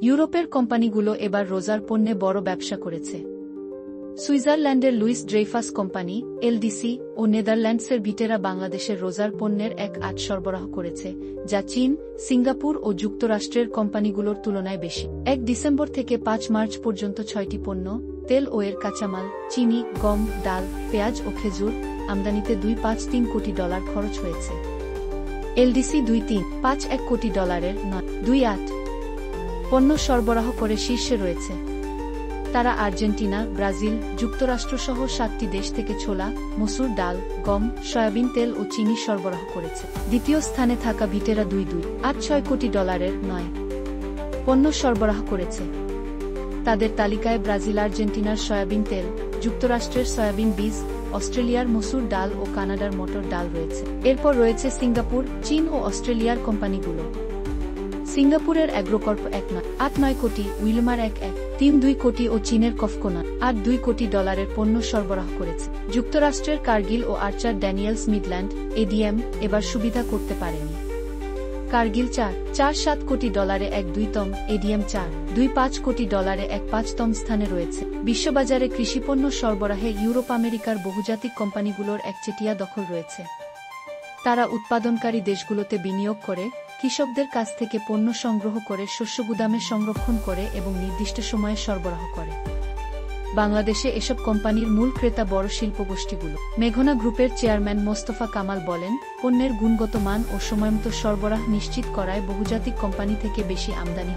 ইউরোপের কোম্পানিগুলো এবার রোজার পণ্যে বড় ব্যবসা করেছে। সুইজারল্যান্ডের লুইস ড্রেইফাস কোম্পানি, এলডিসি ও নেদারল্যান্ডসের ভিটেরা বাংলাদেশের রোজার পণ্যের 1/8 সরবরাহ করেছে, যা চীন, সিঙ্গাপুর ও যুক্তরাষ্ট্রের কোম্পানিগুলোর তুলনায় বেশি। 1 ডিসেম্বর থেকে 5 মার্চ পর্যন্ত 6টি পণ্য, তেল ও এর কাঁচামাল, চিনি, গম, ডাল, পেঁয়াজ ও খেজুর আমদানিতে $2.53 কোটি খরচ হয়েছে। এলডিসি $2.351 কোটি 9.28 পণ্য সরবরাহ করে শীর্ষে রয়েছে। তারা আর্জেন্টিনা, ব্রাজিল, যুক্তরাষ্ট্রসহ 7টি দেশ থেকে ছোলা, মসুর ডাল, গম, সয়াবিন তেল ও চিনি সরবরাহ করেছে। দ্বিতীয় স্থানে থাকা ভিটেরা $2.26 কোটি 9 পণ্য সরবরাহ করেছে। তাদের তালিকায় ব্রাজিল, আর্জেন্টিনার সয়াবিন তেল, যুক্তরাষ্ট্রের সয়াবিন বীজ, অস্ট্রেলিয়ার মসুর ডাল ও কানাডার মটর ডাল রয়েছে। এরপর রয়েছে সিঙ্গাপুর, চীন ও অস্ট্রেলিয়ার কোম্পানিগুলো। সিঙ্গাপুরের অ্যাগ্রোকর্প 1.89 কোটি, উইলমার 1.32 কোটি ও চীনের কফকোনা $8.2 কোটি পণ্য সরবরাহ করেছে। যুক্তরাষ্ট্রের কার্গিল ও আর্চার ড্যানিয়েলস মিডল্যান্ড, এডিএম, এবার সুবিধা করতে পারেনি। কার্গিল $4.7 কোটি 1.2তম, এডিএম $4.25 কোটি 1.5তম স্থানে রয়েছে। বিশ্ববাজারে কৃষিপণ্য সরবরাহে ইউরোপ আমেরিকার বহুজাতিক কোম্পানিগুলোর একচেটিয়া দখল রয়েছে। তারা উৎপাদনকারী দেশগুলোতে বিনিয়োগ করে, কৃষকদের কাছ থেকে পণ্য সংগ্রহ করে শস্য গুদামে সংরক্ষণ করে এবং নির্দিষ্ট সময়ে সরবরাহ করে। বাংলাদেশে এসব কোম্পানির মূল ক্রেতা বড় শিল্পগোষ্ঠীগুলো। মেঘনা গ্রুপের চেয়ারম্যান মোস্তফা কামাল বলেন, পণ্যের গুণগত মান ও সময়মতো সরবরাহ নিশ্চিত করায় বহুজাতিক কোম্পানি থেকে বেশি আমদানি